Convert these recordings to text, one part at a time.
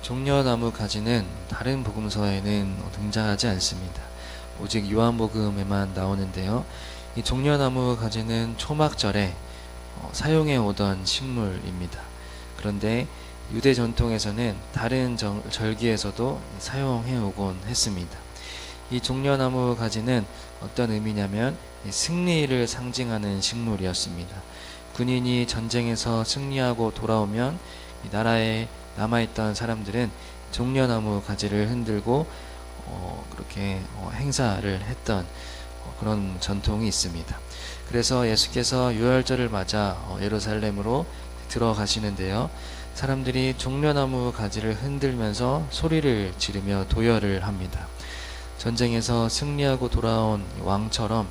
종려나무 가지는 다른 복음서에는 등장하지 않습니다. 오직 요한복음에만 나오는데요. 이 종려나무 가지는 초막절에 사용해 오던 식물입니다. 그런데 유대 전통에서는 다른 절기에서도 사용해 오곤 했습니다. 이 종려나무 가지는 어떤 의미냐면 승리를 상징하는 식물이었습니다. 군인이 전쟁에서 승리하고 돌아오면 이 나라에 남아있던 사람들은 종려나무 가지를 흔들고 그렇게 행사를 했던 그런 전통이 있습니다. 그래서 예수께서 유월절을 맞아 예루살렘으로 들어가시는데요. 사람들이 종려나무 가지를 흔들면서 소리를 지르며 도열을 합니다. 전쟁에서 승리하고 돌아온 왕처럼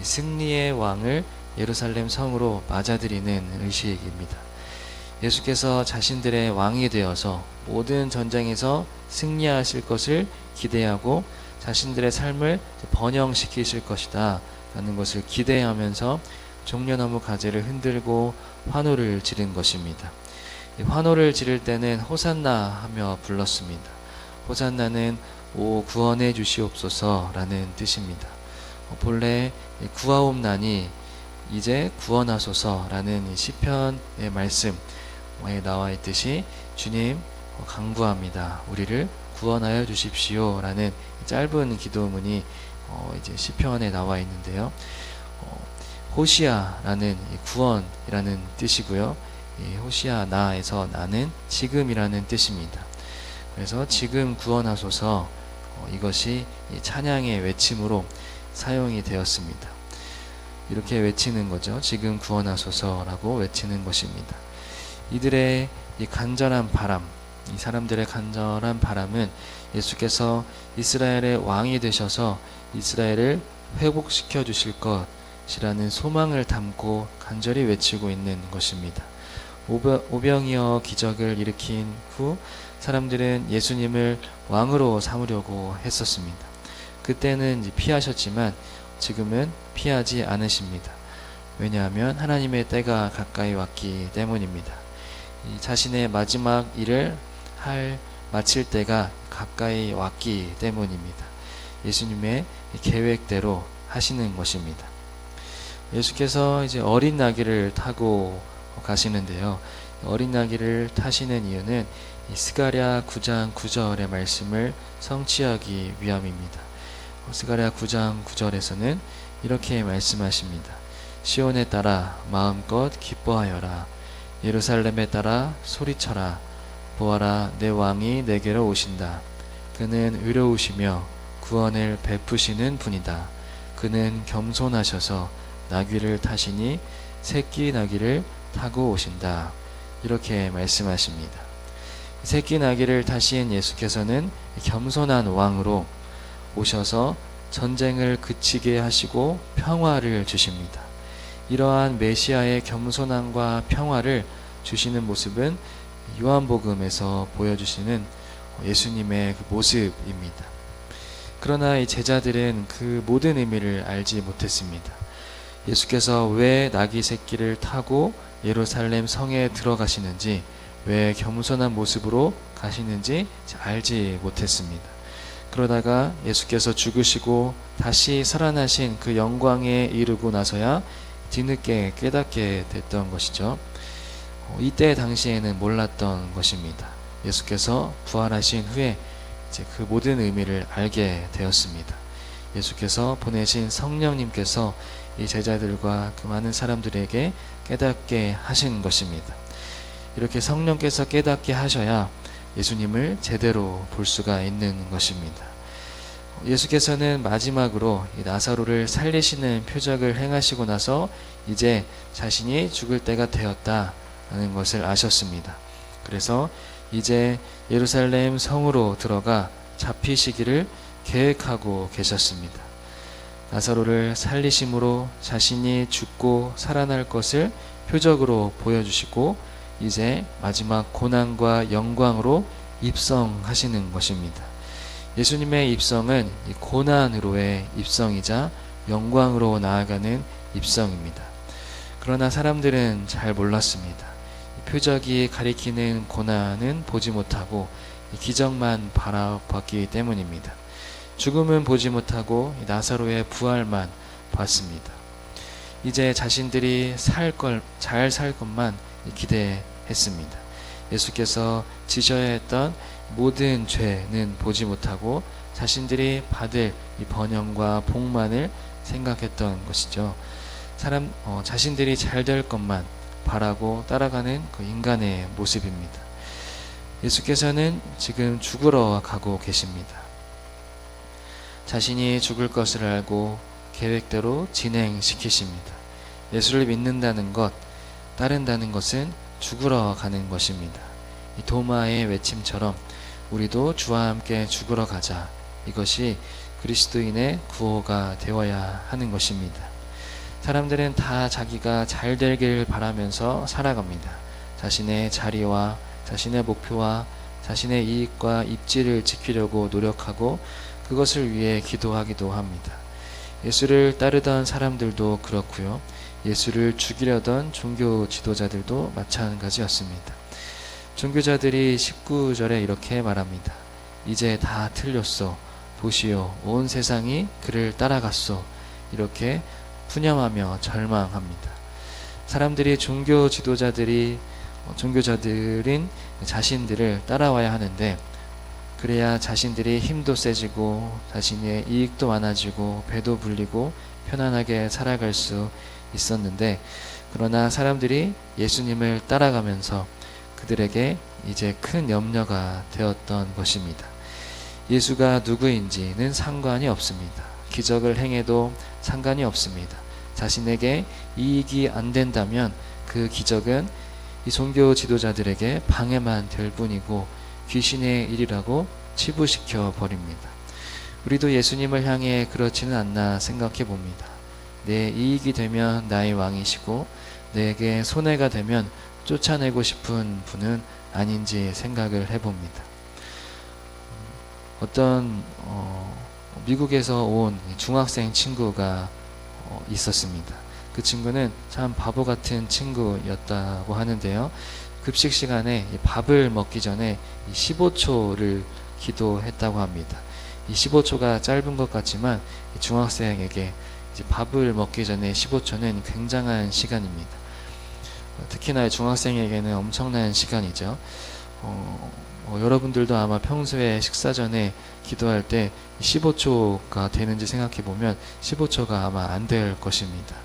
승리의 왕을 예루살렘 성으로 맞아들이는 의식입니다. 예수께서 자신들의 왕이 되어서 모든 전쟁에서 승리하실 것을 기대하고 자신들의 삶을 번영시키실 것이다 라는 것을 기대하면서 종려나무 가지를 흔들고 환호를 지른 것입니다. 환호를 지를 때는 호산나 하며 불렀습니다. 호산나는 오 구원해 주시옵소서 라는 뜻입니다. 본래 구하옵나니 이제 구원하소서 라는 시편의 말씀에 나와 있듯이 주님 간구합니다. 우리를 구원하여 주십시오 라는 짧은 기도문이 이제 시편에 나와 있는데요. 호시아라는 구원이라는 뜻이고요. 호시아나에서 나는 지금이라는 뜻입니다. 그래서 지금 구원하소서 이것이 찬양의 외침으로 사용이 되었습니다. 이렇게 외치는 거죠. 지금 구원하소서라고 외치는 것입니다. 이들의 이 간절한 바람, 이 사람들의 간절한 바람은 예수께서 이스라엘의 왕이 되셔서 이스라엘을 회복시켜 주실 것이라는 소망을 담고 간절히 외치고 있는 것입니다. 오병이어 기적을 일으킨 후 사람들은 예수님을 왕으로 삼으려고 했었습니다. 그때는 피하셨지만 지금은 피하지 않으십니다. 왜냐하면 하나님의 때가 가까이 왔기 때문입니다. 자신의 마지막 일을 마칠 때가 가까이 왔기 때문입니다. 예수님의 계획대로 하시는 것입니다. 예수께서 이제 어린 나귀를 타고 가시는데요. 어린 나귀를 타시는 이유는 스가랴 9장 9절의 말씀을 성취하기 위함입니다. 스가랴 9장 9절에서는 이렇게 말씀하십니다. 시온에 따라 마음껏 기뻐하여라. 예루살렘에 따라 소리쳐라. 보아라, 내 왕이 내게로 오신다. 그는 의로우시며 구원을 베푸시는 분이다. 그는 겸손하셔서 나귀를 타시니 새끼 나귀를 타고 오신다. 이렇게 말씀하십니다. 새끼 나귀를 타신 예수께서는 겸손한 왕으로 오셔서 전쟁을 그치게 하시고 평화를 주십니다. 이러한 메시아의 겸손함과 평화를 주시는 모습은 요한복음에서 보여주시는 예수님의 그 모습입니다. 그러나 이 제자들은 그 모든 의미를 알지 못했습니다. 예수께서 왜 나귀 새끼를 타고 예루살렘 성에 들어가시는지, 왜 겸손한 모습으로 가시는지 알지 못했습니다. 그러다가 예수께서 죽으시고 다시 살아나신 그 영광에 이르고 나서야 뒤늦게 깨닫게 됐던 것이죠. 이때 당시에는 몰랐던 것입니다. 예수께서 부활하신 후에 이제 그 모든 의미를 알게 되었습니다. 예수께서 보내신 성령님께서 이 제자들과 그 많은 사람들에게 깨닫게 하신 것입니다. 이렇게 성령께서 깨닫게 하셔야 예수님을 제대로 볼 수가 있는 것입니다. 예수께서는 마지막으로 이 나사로를 살리시는 표적을 행하시고 나서 이제 자신이 죽을 때가 되었다는 것을 아셨습니다. 그래서 이제 예루살렘 성으로 들어가 잡히시기를 계획하고 계셨습니다. 나사로를 살리심으로 자신이 죽고 살아날 것을 표적으로 보여주시고 이제 마지막 고난과 영광으로 입성하시는 것입니다. 예수님의 입성은 고난으로의 입성이자 영광으로 나아가는 입성입니다. 그러나 사람들은 잘 몰랐습니다. 표적이 가리키는 고난은 보지 못하고 기적만 바라봤기 때문입니다. 죽음은 보지 못하고 나사로의 부활만 봤습니다. 이제 자신들이 잘 살 것만 기대했습니다. 예수께서 지셔야 했던 모든 죄는 보지 못하고 자신들이 받을 이 번영과 복만을 생각했던 것이죠. 자신들이 잘 될 것만 바라고 따라가는 그 인간의 모습입니다. 예수께서는 지금 죽으러 가고 계십니다. 자신이 죽을 것을 알고 계획대로 진행시키십니다. 예수를 믿는다는 것, 따른다는 것은 죽으러 가는 것입니다. 이 도마의 외침처럼 우리도 주와 함께 죽으러 가자. 이것이 그리스도인의 구호가 되어야 하는 것입니다. 사람들은 다 자기가 잘 되길 바라면서 살아갑니다. 자신의 자리와 자신의 목표와 자신의 이익과 입지를 지키려고 노력하고 그것을 위해 기도하기도 합니다. 예수를 따르던 사람들도 그렇고요. 예수를 죽이려던 종교 지도자들도 마찬가지였습니다. 종교자들이 19절에 이렇게 말합니다. 이제 다 틀렸소. 보시오. 온 세상이 그를 따라갔소. 이렇게 푸념하며 절망합니다. 사람들이 종교자들인 자신들을 따라와야 하는데 그래야 자신들이 힘도 세지고 자신의 이익도 많아지고 배도 불리고 편안하게 살아갈 수 있었는데 그러나 사람들이 예수님을 따라가면서 그들에게 이제 큰 염려가 되었던 것입니다. 예수가 누구인지는 상관이 없습니다. 기적을 행해도 상관이 없습니다. 자신에게 이익이 안 된다면 그 기적은 이 종교 지도자들에게 방해만 될 뿐이고 귀신의 일이라고 치부시켜 버립니다. 우리도 예수님을 향해 그렇지는 않나 생각해 봅니다. 내 이익이 되면 나의 왕이시고 내게 손해가 되면 쫓아내고 싶은 분은 아닌지 생각을 해봅니다. 어떤 미국에서 온 중학생 친구가 있었습니다. 그 친구는 참 바보 같은 친구였다고 하는데요. 급식 시간에 밥을 먹기 전에 15초를 기도했다고 합니다. 이 15초가 짧은 것 같지만 중학생에게 이제 밥을 먹기 전에 15초는 굉장한 시간입니다. 특히나 중학생에게는 엄청난 시간이죠. 여러분들도 아마 평소에 식사 전에 기도할 때 15초가 되는지 생각해 보면 15초가 아마 안 될 것입니다.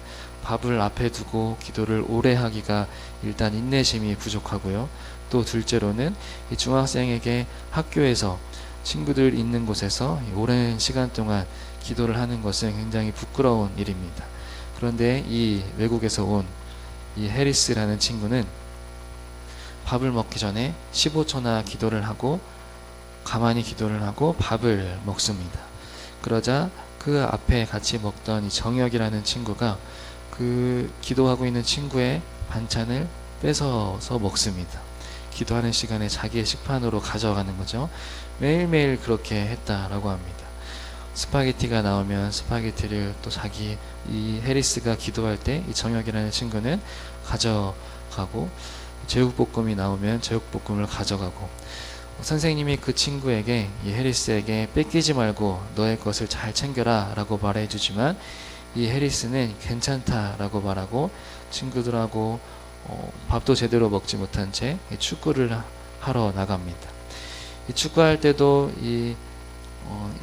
밥을 앞에 두고 기도를 오래 하기가 일단 인내심이 부족하고요. 또 둘째로는 이 중학생에게 학교에서 친구들 있는 곳에서 오랜 시간 동안 기도를 하는 것은 굉장히 부끄러운 일입니다. 그런데 이 외국에서 온 이 해리스라는 친구는 밥을 먹기 전에 15초나 기도를 하고 가만히 기도를 하고 밥을 먹습니다. 그러자 그 앞에 같이 먹던 이 정혁이라는 친구가 그 기도하고 있는 친구의 반찬을 뺏어서 먹습니다. 기도하는 시간에 자기의 식판으로 가져가는 거죠. 매일매일 그렇게 했다라고 합니다. 스파게티가 나오면 스파게티를 또 이 해리스가 기도할 때 이 정혁이라는 친구는 가져가고 제육볶음이 나오면 제육볶음을 가져가고 선생님이 그 친구에게 이 해리스에게 뺏기지 말고 너의 것을 잘 챙겨라 라고 말해주지만 이 해리스는 괜찮다라고 말하고 친구들하고 밥도 제대로 먹지 못한 채 축구를 하러 나갑니다. 이 축구할 때도 이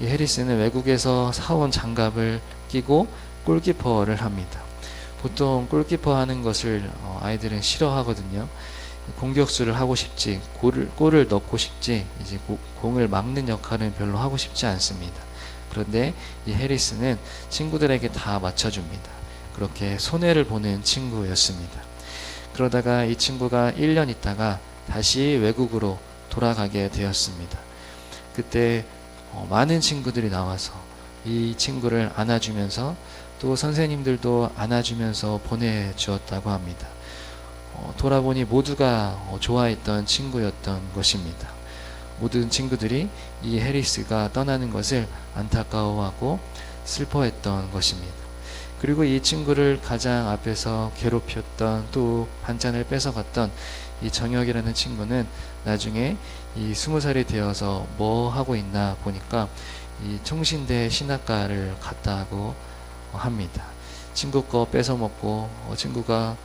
해리스는 외국에서 사온 장갑을 끼고 골키퍼를 합니다. 보통 골키퍼 하는 것을 아이들은 싫어하거든요. 공격수를 하고 싶지 골을 넣고 싶지 이제 공을 막는 역할은 별로 하고 싶지 않습니다. 그런데 이 해리스는 친구들에게 다 맞춰줍니다. 그렇게 손해를 보는 친구였습니다. 그러다가 이 친구가 1년 있다가 다시 외국으로 돌아가게 되었습니다. 그때 많은 친구들이 나와서 이 친구를 안아주면서 또 선생님들도 안아주면서 보내주었다고 합니다. 돌아보니 모두가 좋아했던 친구였던 것입니다. 모든 친구들이 이 해리스가 떠나는 것을 안타까워하고 슬퍼했던 것입니다. 그리고 이 친구를 가장 앞에서 괴롭혔던 또 반찬을 뺏어갔던 이 정혁이라는 친구는 나중에 이 20살이 되어서 뭐 하고 있나 보니까 이 총신대 신학과를 갔다고 합니다. 친구 거 뺏어 먹고 친구가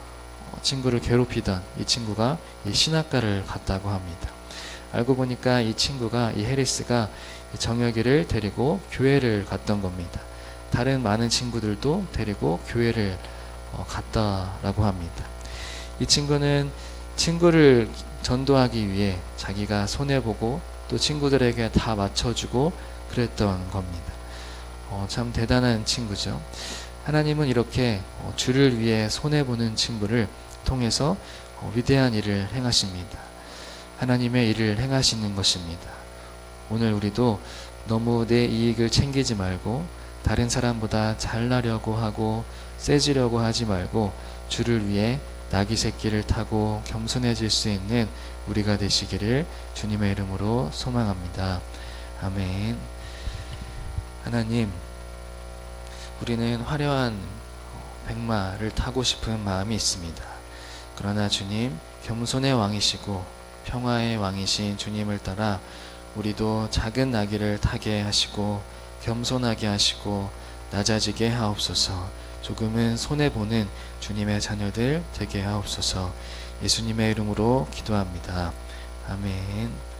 친구를 괴롭히던 이 친구가 이 신학과를 갔다고 합니다. 알고 보니까 이 친구가 이 해리스가 이 정혁이를 데리고 교회를 갔던 겁니다. 다른 많은 친구들도 데리고 교회를 갔다라고 합니다. 이 친구는 친구를 전도하기 위해 자기가 손해보고 또 친구들에게 다 맞춰주고 그랬던 겁니다. 참 대단한 친구죠. 하나님은 이렇게 주를 위해 손해보는 친구를 통해서 위대한 일을 행하십니다. 하나님의 일을 행하시는 것입니다. 오늘 우리도 너무 내 이익을 챙기지 말고 다른 사람보다 잘나려고 하고 세지려고 하지 말고 주를 위해 나귀 새끼를 타고 겸손해질 수 있는 우리가 되시기를 주님의 이름으로 소망합니다. 아멘. 하나님, 우리는 화려한 백마를 타고 싶은 마음이 있습니다. 그러나 주님, 겸손의 왕이시고 평화의 왕이신 주님을 따라 우리도 작은 나귀를 타게 하시고 겸손하게 하시고 낮아지게 하옵소서. 조금은 손해보는 주님의 자녀들 되게 하옵소서. 예수님의 이름으로 기도합니다. 아멘.